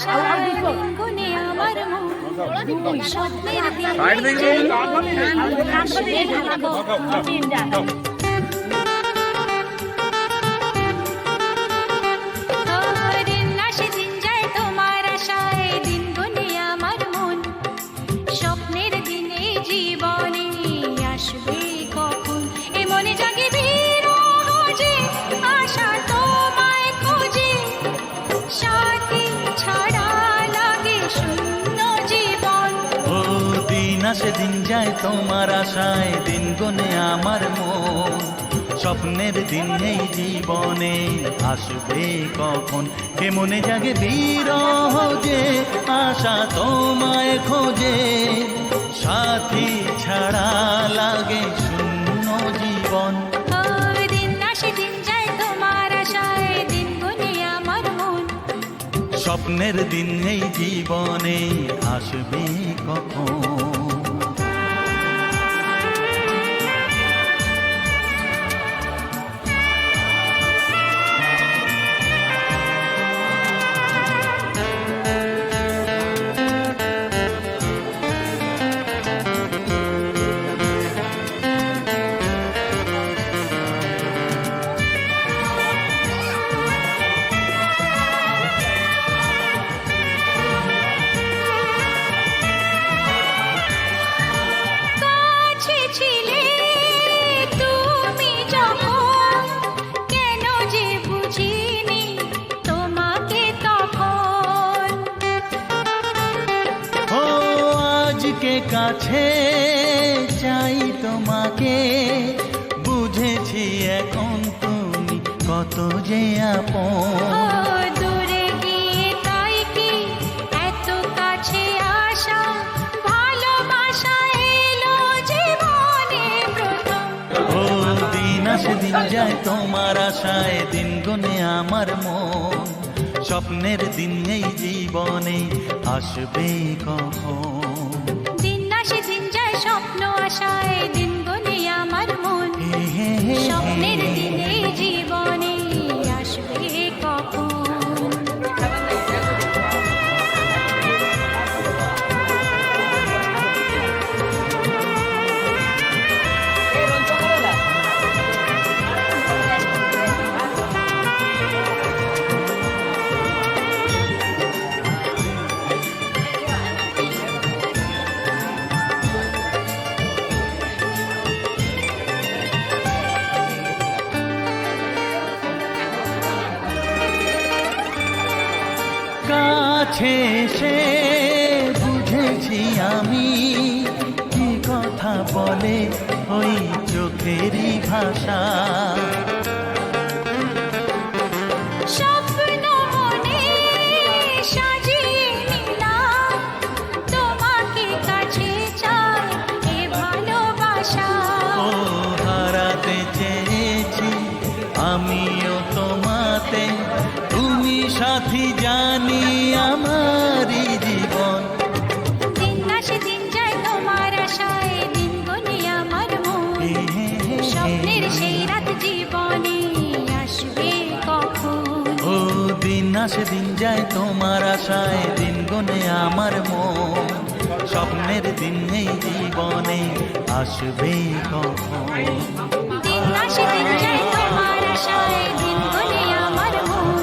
আশায় দিন গুনে আমার মন স্বপ্নের দিন সেদিন যায় তোমার আশায় দিন গুনে আমার মন স্বপ্নের দিনে জীবনে আসবে কখন এ মনে জাগে বিরহ যে আশা তোমায় খোঁজে সাথী ছাড়া লাগে শূন্য জীবন ও দিন আসে দিন যায় তোমার আশায় দিন গুনে আমার মন স্বপ্নের দিন এই জীবনে আসবে কখন কে মনে জাগে বিরহ যে আশা তোমায় খোঁজে সাথী ছাড়া লাগে শূন্য জীবন দিন আসে দিন যায় তোমার আশায় দিন গুনে আমার মন স্বপ্নের দিন এই জীবনে আসবে কখন কাছে ছিলে তুমি যখন কেন যে বুঝিনি তোমাকে তখন ও আজকে কাছে চাই তোমাকে বুঝেছি এখন তুমি কত যে আপন দূরে গিয়ে তাই কি এত কাছে আসা ভালোবাসা এলো জীবনে প্রথম ও দিন আসে দিন যায় তোমার আশায় দিন গুনে আমার মন স্বপ্নের দিন এই জীবনে আসবে কখন দিন আসে দিন যায় স্বপ্ন আশায় দিন গুনে আমার মন হে হে হে স্বপ্নের দিনে জীবনে আসবে কখন কাছে এসে বুঝেছি আমি কি কথা বলে ওই চোখেরই ভাষা স্বপ্ন মনে সাজিয়ে নিলাম তোমাকে কাছে চাই এ ভালোবাসা ও হারাতে চেয়েছি আমিও তোমাতে তুমি সাথী জানি আমারই জীবন দিন আসে দিন যায় তোমার আশায় দিন গুনে আমার মন স্বপ্নের সেই রাত জীবনে আসবে কখন ও দিন আসে দিন যায় তোমার আশায় দিন গুনে আমার মন স্বপ্নের দিন এই জীবনে আসবে কখন দিন আসে দিন যায় তোমার আশায় দিন গুনে আমার মন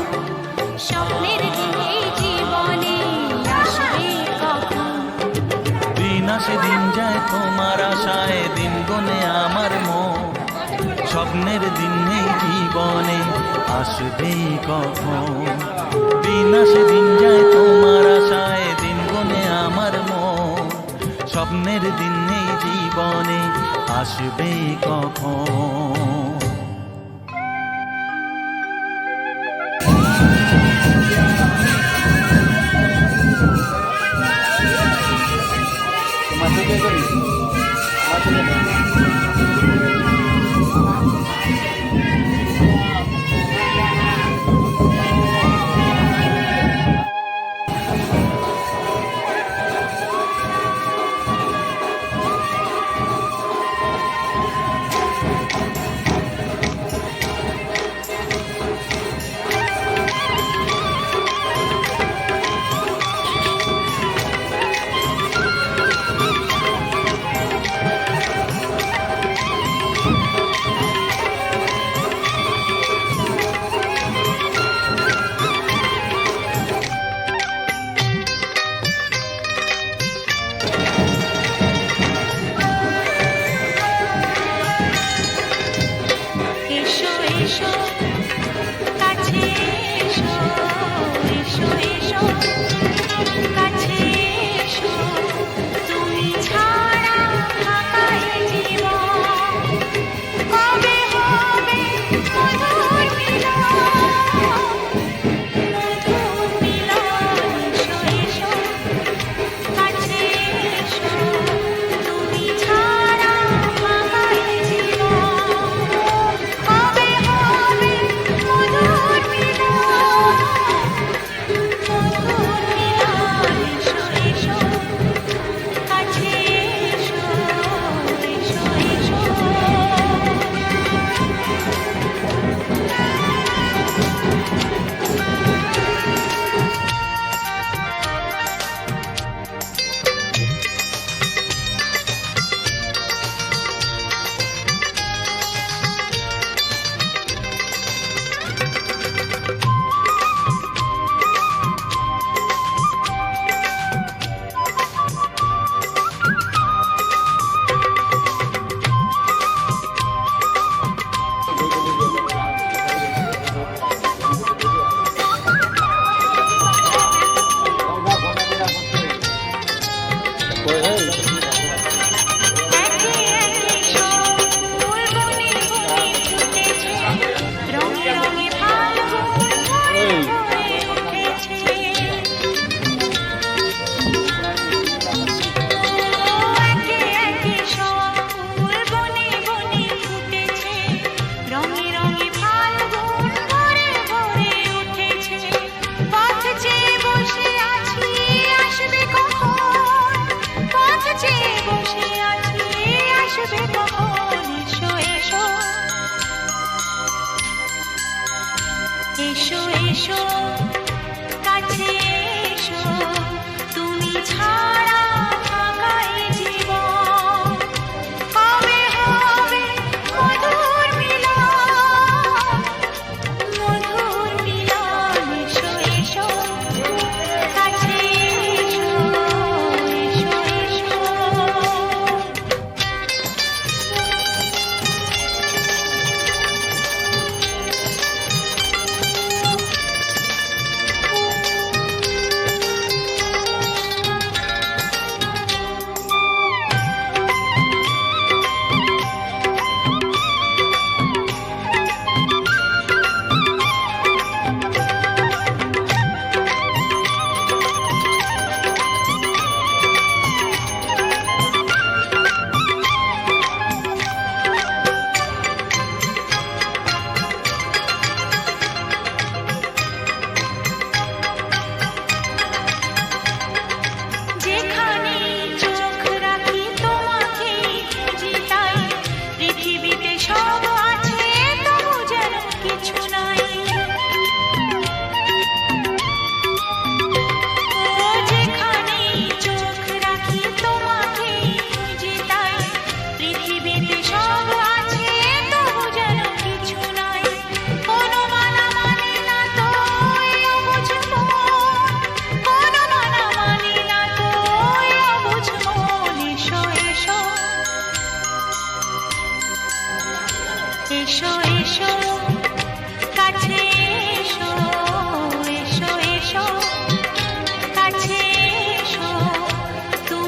স্বপ্নের দিন এই জীবনে আসবে কখন দিন আসে দিন যায় তোমার আশায় দিন গুনে আমার মন স্বপ্নের দিন এই জীবনে আসবে কখন দিন আসে দিন যায় তোমার আশায় দিন গুনে আমার মন স্বপ্নের দিন এই জীবনে আসবে কখন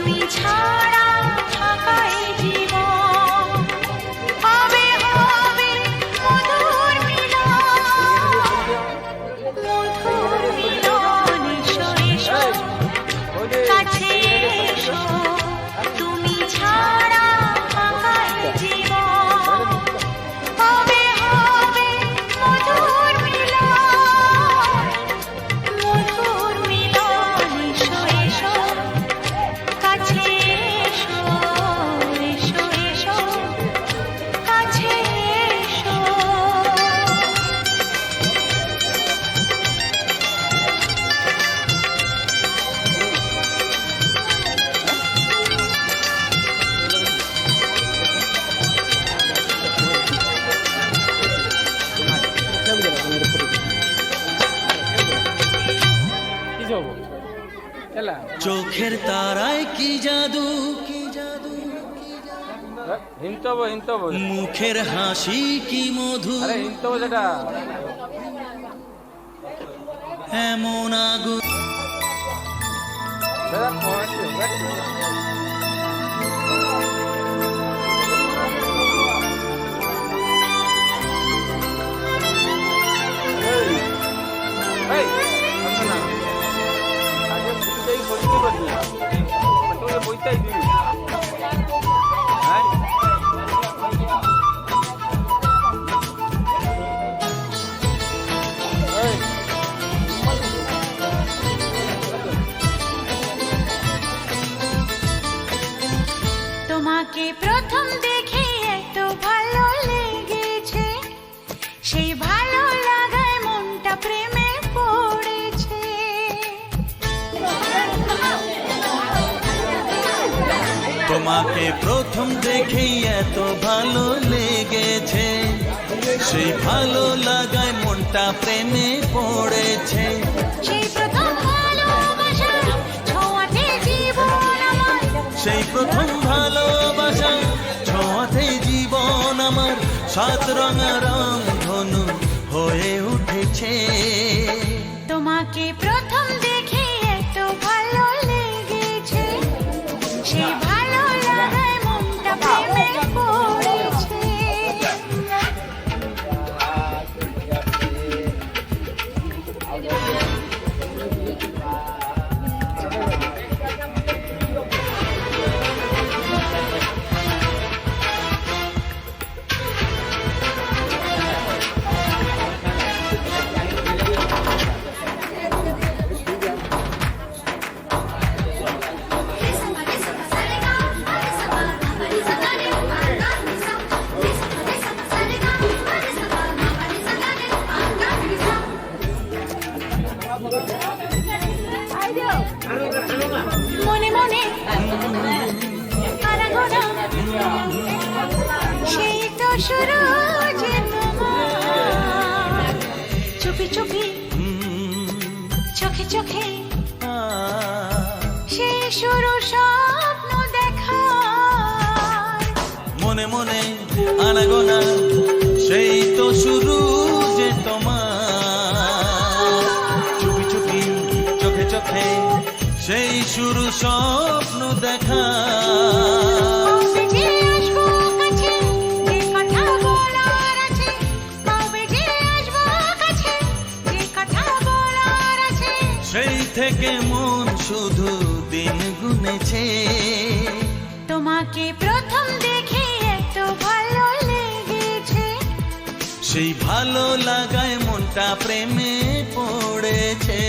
তুমি ছাড়া ফাঁকা এই জীবন। হবে হবে মধুর মিলন, মধুর মিলন। এসো এসো কাছে এসো, তুমি ছাড়া ফাঁকা এই জীবন। হবে হবে মধুর মিলন, মধুর মিলন। এসো এসো কাছে এসো, এসো এসো কাছে এসো। চোখের তারায় কি জাদু, মুখের হাসি কি মধু, এমন আগুন তোমাকে প্রথম দেখে এত ভালো লেগেছে, সেই ভালো লাগায় মনটা প্রেমে পড়েছে। তোমাকে প্রথম দেখেই এত ভালো লেগেছে, সেই ভালো লাগায় মনটা প্রেমে পড়েছে। সেই প্রথম ভালোবাসা ছোঁয়াতে জীবন আমার, সেই প্রথম ভালোবাসা ছোঁয়াতে জীবন আমার, সাত রঙা রং ধনু হয়ে উঠেছে। তোমাকে প্রথম দেখে এত ভালো লেগেছে, সেই ভালো লাগায় মনটা প্রেমে পড়েছে। মনে মনে আনাগোনা, সেই তো শুরু যে তোমার। চুপি চুপি চোখে চোখে সেই শুরু স্বপ্ন দেখা। মনে মনে আনাগোনা, সেই তো শুরু যে তোমার। চুপি চুপি চোখে চোখে সেই শুরু স্বপ্ন দেখা। কবে যে আসবো কাছে, যে কথা বলার আছে। কবে যে আসবো কাছে, যে কথা বলার আছে। সেই থেকে মন শুধু দিন গুনেছে। তোমাকে প্রথম দেখে এত ভালো লেগেছে, সেই ভালো লাগায় মনটা প্রেমে পড়েছে।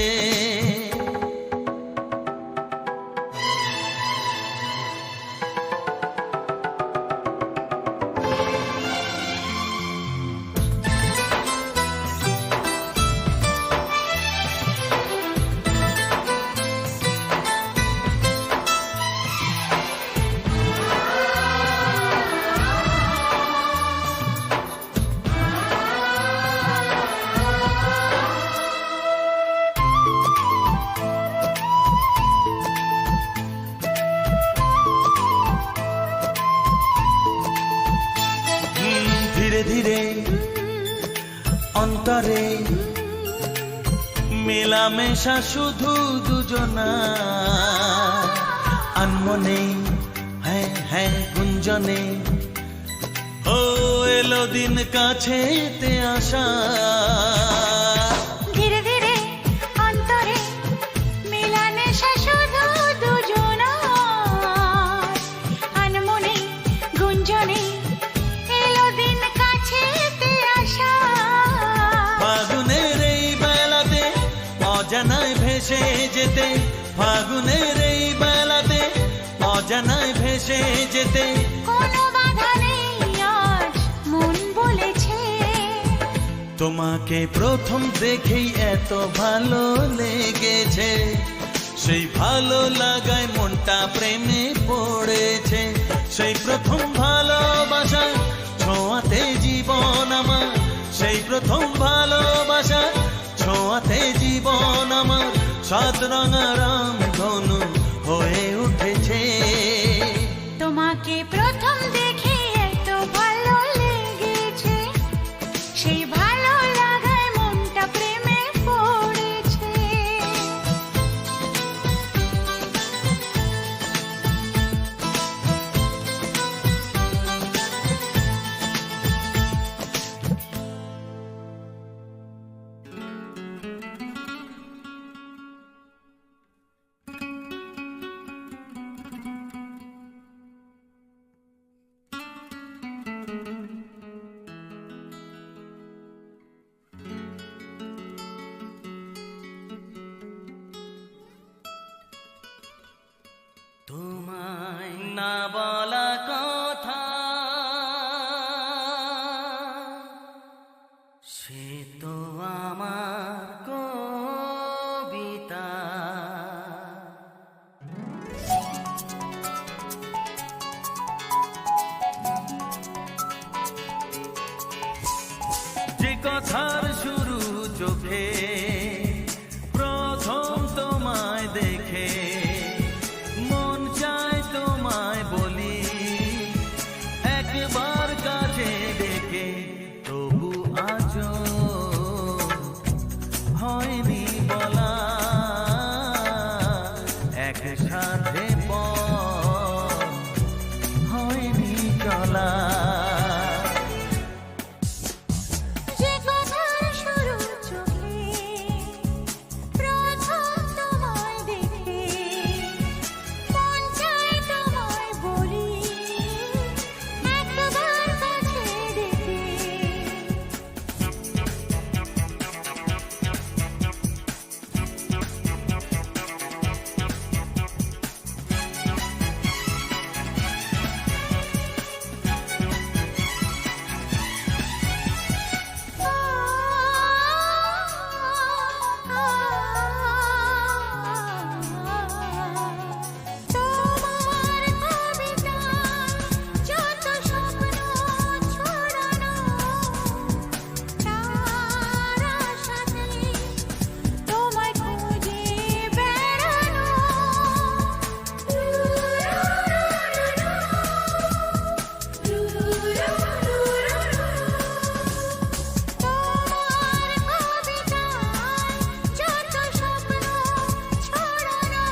ধীরে ধীরে অন্তরে মেলামেশা শুধু দুজনা। আনমনে আগমনে, হ্যাঁ হ্যাঁ গুঞ্জনে, ও এলো দিন কাছেতে আসা। ধীরে ধীরে অন্তরে মিলানে শুধু দুজনার, আনমনে গুঞ্জনে এলো দিন কাছেতে আসা। ফাগুনের এই বেলাতে অজানায় ভেসে যেতে, ফাগুনের এই বেলাতে অজানায় ভেসে যেতে, কোনো বাধা নেই আজ মন বলেছে। তোমাকে প্রথম দেখেই এত ভালো লেগেছে, সেই ভালো লাগায় মনটা প্রেমে পড়েছে। সেই প্রথম ভালোবাসা ছোঁয়াতে জীবন আমার, সেই প্রথম ভালোবাসা ছোঁয়াতে জীবন আমার সাত রঙা রামধনু হয়ে উঠেছে। তোমাকে প্রথম দেখে এত ভালো লেগেছে, সেই ভালো লাগায় মনটা প্রেমে পড়েছে। তোমায় না বলা কথা সে তো আমার কবিতা। যে কথার শুরু চোখে প্রথম তোমায় দেখে, মন চায় তোমায় বলি একবার কাছে ডেকে, তবু আজও হয়নি বলা একসাথে পথ হয়নি চলা। যে কথার শুরু চোখে প্রথম তোমায় দেখে, মন চায় তোমায় বলি একবার কাছে ডেকে। তোমার কবিতায় যত স্বপ্ন ছড়ানো, তার আশাতে তোমায় খুঁজে বেড়ানো। তোমার কবিতায় যত স্বপ্ন ছড়ানো,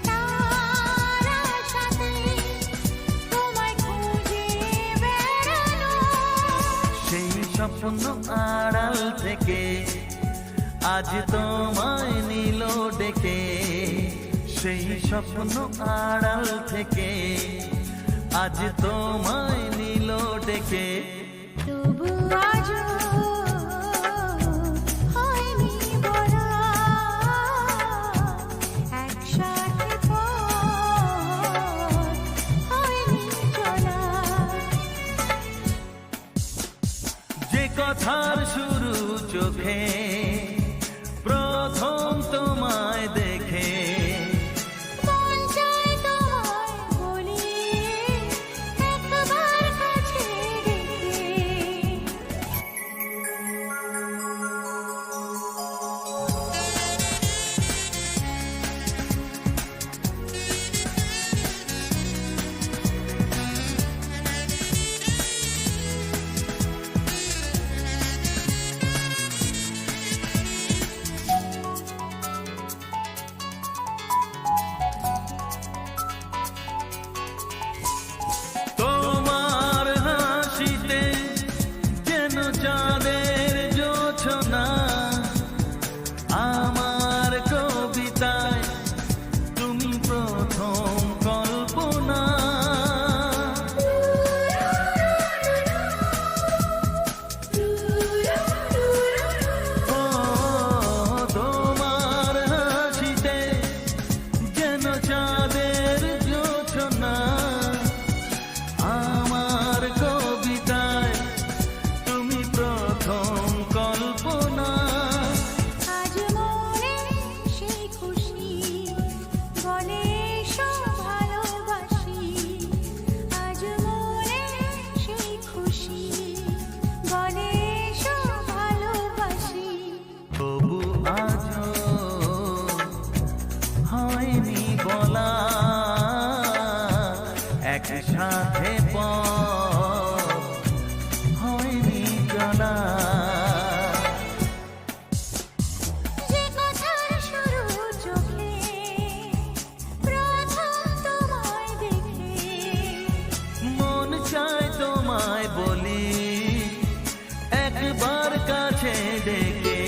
তার আশাতে তোমায় খুঁজে বেড়ানো। সেই স্বপ্ন আড়াল থেকে আজ তোমায় নিল ডেকে, সেই স্বপ্ন আড়াল থেকে আজ তোমায় নিল ডেকে। তবু আজও হয়নি বলা একসাথে পথ হয়নি চলা। যে কথার শুরু চোখে প্রথম তোমায় দেখে, মন চায় তোমায় বলি একবার কাছে ডেকে। বলা একসাথে পথ হয়নি চলা। যে কথার শুরু চোখে প্রথম তোমায় দেখে, মন চায় তোমায় বলি একবার কাছে ডেকে।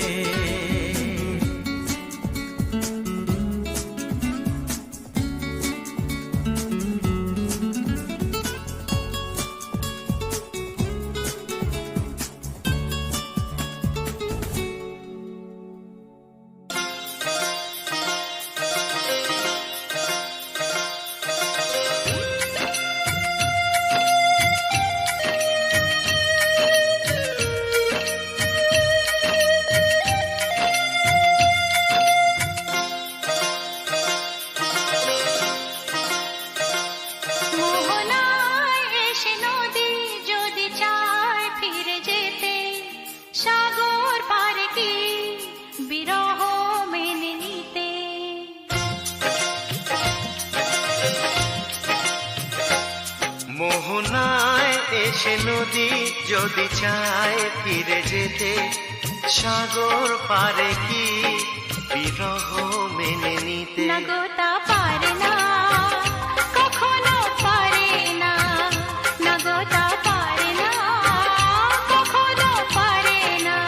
মোহনায় এসে নদী যদি চায় ফিরে যেতে, সাগর পারে কি বিরহ মেনে নিতে। মোহনায় এসে নদী যদি চায় ফিরে যেতে, সাগর পারে কি বিরহ মেনে নিতে। নগতা পারে না কখনো পারে না, নগতা পারে না কখনো পারে না।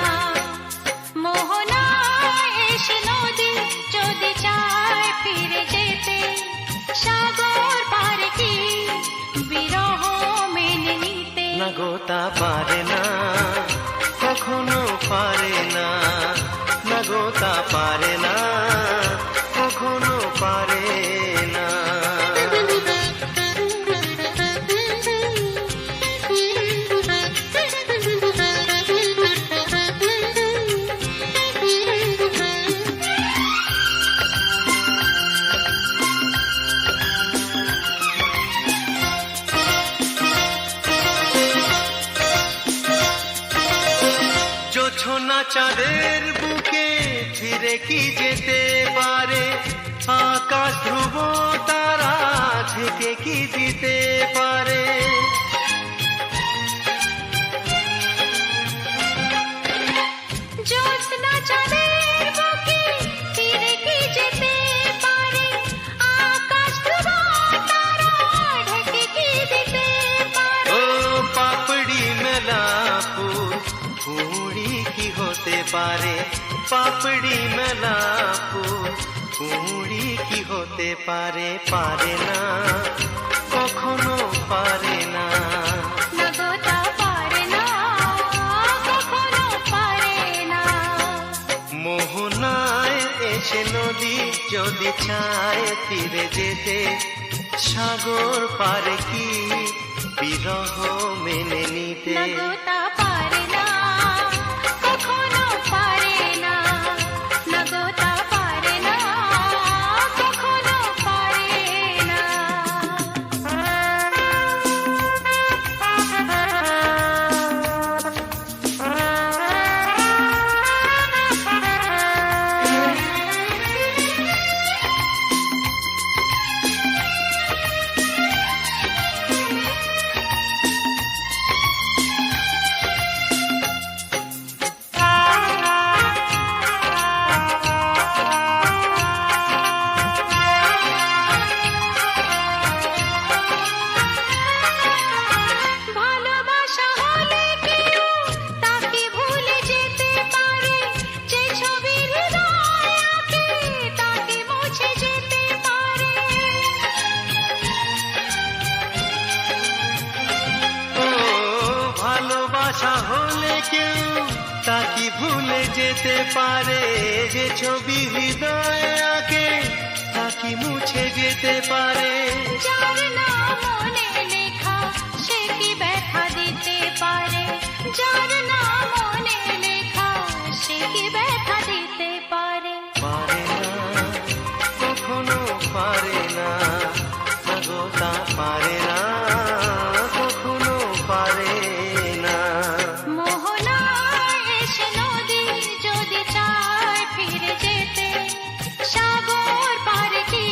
মোহনায় এসে নদী যদি চায় ফিরে যেতে, সাগর পারে কি বিরহ মেনে নিতে। নগতা পারে না কখনো পারে না, নগতা পারে না কখনো পারে না। জোছনা চাঁদের বুকে ফিরে কি যেতে পারে, আকাশ ধ্রুব তারা থেকে কি দিতে পারে। জ্যোৎস্না চাঁদের বুকে ফিরে কি যেতে পারে, আকাশ ধ্রুব তারা ঢেকে কি দিতে পারে। ও পাপড়ি মেলা ফুল কুড়ি কি হতে পারে, পাপড়ি মেলা ফুল কুড়ি কি হতে পারে। পারে না কখনো পারে না, নগতা পারে না কখনো পারে না। মোহনায় এসে নদী যদি চায় ফিরে যেতে, সাগর পারে কি বিরহ মেনে নিতে। নগতা পারে না কখনো পারে না, নগতা পারে না কখনো পারে না। ভালোবাসা হলে কেউ তাকে ভুলে যেতে পারে, যে ছবির হৃদয় আঁকে তাকে মুছে যেতে পারে। ও ভালোবাসা হলে কেউ তাকে ভুলে যেতে পারে, যে ছবি হৃদয় আঁকে তাকে মুছে যেতে পারে। যার নাম মনে লেখা সে কি ব্যথা দিতে পারে, যার নাম মনে লেখা সে কি ব্যথা দিতে পারে। পারে না কখনো পারে না, নগতা পারে না কখনো পারে না। মোহনায় এসে নদী যদি চায় ফিরে যেতে, সাগর পারে কি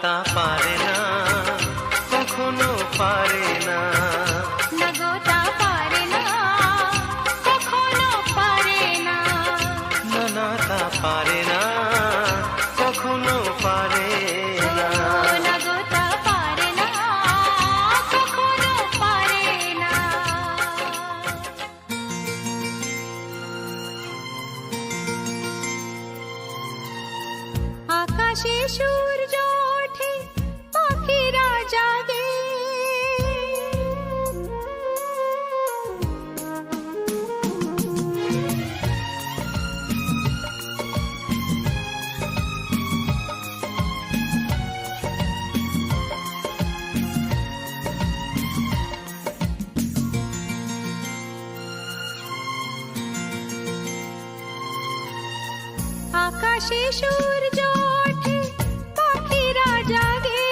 তা পারে না, কখনো পারে না। না গো তা পারে না, কখনো পারে না। না না তা পারে না, কখনো পারে না। না গো তা পারে না, কখনো পারে না। আকাশে সূর্য ওঠে, পাখিরা জাগে, আকাশে সূর্য ওঠে, পাখিরা জাগে,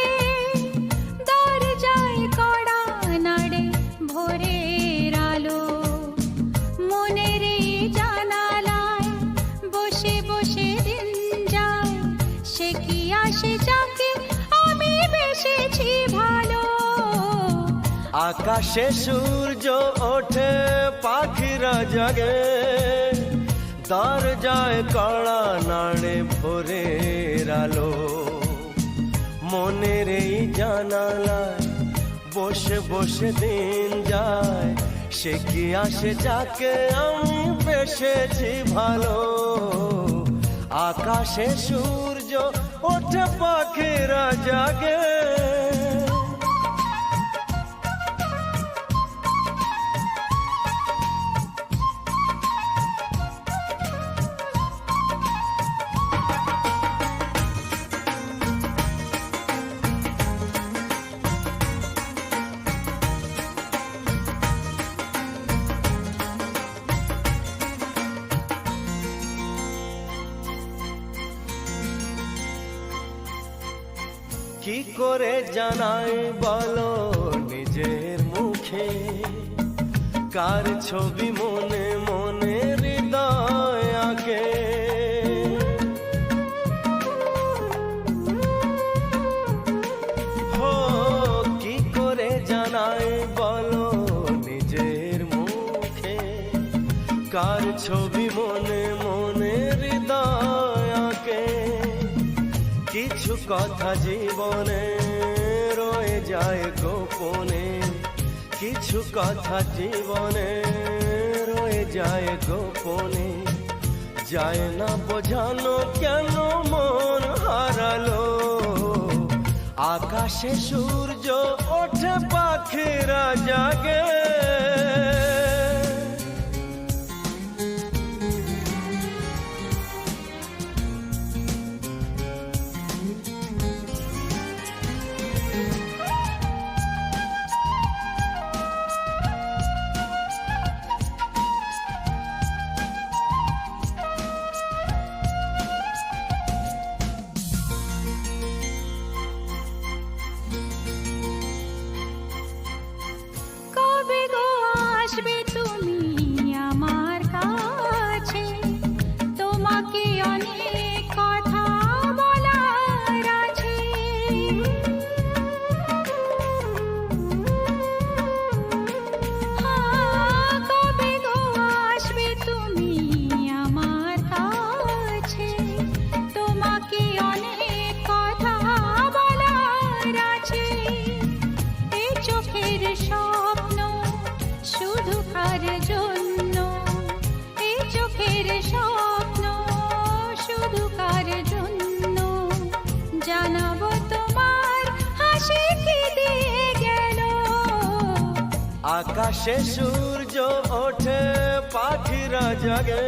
দরজায় কড়া নাড়ে ভোরের আলো, মনের এই জানালায় বসে বসে দিন যায়, সে কি আসে যাকে আমি বেসেছি ভালো। আকাশে সূর্য ওঠে, পাখিরা জাগে, দরজায় কড়া নাড়ে ভোরের আলো, মনের এই জানালায় বসে বসে দিন যায়, সে কি আসে যাকে আমি বেসেছি ভালো। আকাশে সূর্য ওঠে, পাখিরা জাগে। কি করে জানাই বলো নিজের মুখে, কার ছবি মনে মনে হৃদয় আঁকে। হো কি করে জানাই বলো নিজের মুখে, কার ছবি মনে মনে হৃদয় আঁকে। কিছু কথা জীবনে রয়ে যায় গোপনে, কিছু কথা জীবনে রয়ে যায় গোপনে, যায় না বোঝানো কেন মন হারালো। আকাশে সূর্য ওঠে, পাখিরা জাগে। কবে গো আসবে তুমি আমার কাছে, তোমাকে অনেক কথা বলার আছে। কবে গো আসবে তুমি আমার কাছে, তোমাকে অনেক কথা বলার আছে। এই চোখের স্বপ্ন শুধু কার জন্য, এই চোখের স্বপ্ন শুধু কার জন্য, জানাবো তোমার হাসি কি দিয়ে গেল। আকাশে সূর্য ওঠে, পাখিরা জাগে,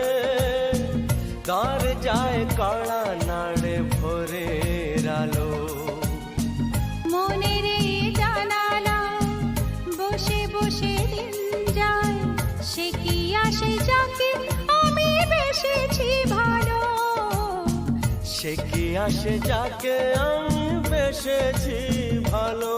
দরজায় কড়া নাড়ে ভোরের আলো, মনের এই জানালা বসে বসে দিন যায়, সে কি আসে যাকে আমি বেসেছি ভালো। সে কি আসে যাকে আমি বেসেছি ভালো।